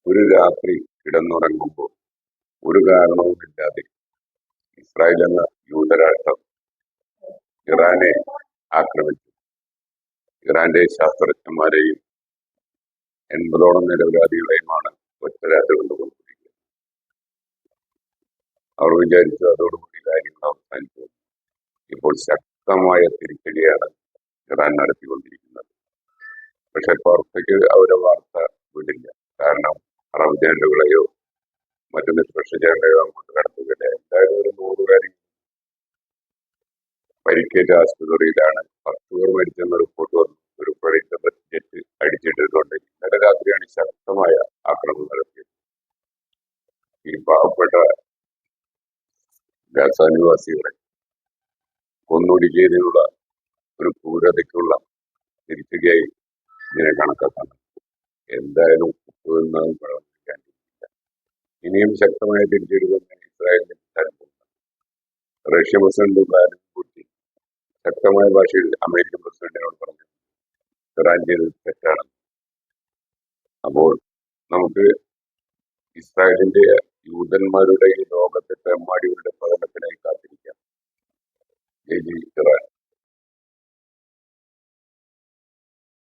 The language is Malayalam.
ഒരു രാത്രി കിടന്നുറങ്ങുമ്പോൾ ഒരു കാരണവുമില്ലാതെ ഇസ്രായേൽ എന്ന യൂതരാഷ്ട്രം ഇറാനെ ആക്രമിച്ചു. ഇറാന്റെ ശാസ്ത്രജ്ഞന്മാരെയും 80ഓളം നിരപരാധികളെയുമാണ് ഒറ്റ രാത്രി കൊണ്ടുകൊണ്ടിരിക്കുന്നത്. അവർ വിചാരിച്ചു അതോടുകൂടി കാര്യങ്ങൾ അവസാനിച്ചു. ഇപ്പോൾ ശക്തമായ തിരിച്ചടിയാണ് ഇറാൻ നടത്തിക്കൊണ്ടിരിക്കുന്നത്. പക്ഷെ പുറത്തേക്ക് അവരെ വാർത്ത വിടില്ല. കാരണം അറബ് ജനലുകളെയോ മറ്റു നിഷ്പക്ഷ ജനങ്ങളെയോ അങ്ങോട്ട് കടത്തുകയില്ല. എന്തായാലും ഒരു 100 കാര്യങ്ങൾ പരിക്കേറ്റ ആശുപത്രിയിലാണ്. 10 പേർ മരിച്ചെന്ന റിപ്പോർട്ട് വന്നു. ഒരു പ്രൈവറ്റ് ജെറ്റ് അടിച്ചിട്ടിട്ടുണ്ട്. ഇന്നലെ രാത്രിയാണ് ശക്തമായ ആക്രമണം നടത്തിയത്. ഈ പാവപ്പെട്ട ഗാസ നിവാസികളെ കൊന്നൊടുക്കിയതിനുള്ള ഒരു ക്രൂരതയ്ക്കുള്ള തിരിച്ചടിയായി ഇതിനെ കണക്കാക്കാൻ. എന്തായാലും ഉപ്പുവെന്നാലും പ്രവർത്തിക്കാൻ ഇനിയും ശക്തമായ തിരിച്ചടി തന്നെ ഇസ്രായേലിന് കിട്ടാനുണ്ട്. റഷ്യ പ്രസിഡന്റ് വ്ളാഡിമിർ പുടിൻ ശക്തമായ ഭാഷയിൽ അമേരിക്കൻ പ്രസിഡന്റിനോട് പറഞ്ഞു ഇറാൻ ചെയ്തത് തെറ്റാണ്. അപ്പോൾ നമുക്ക് ഇസ്രായേലിന്റെ യൂതന്മാരുടെ ഈ ലോകത്തെ തെമ്മാടി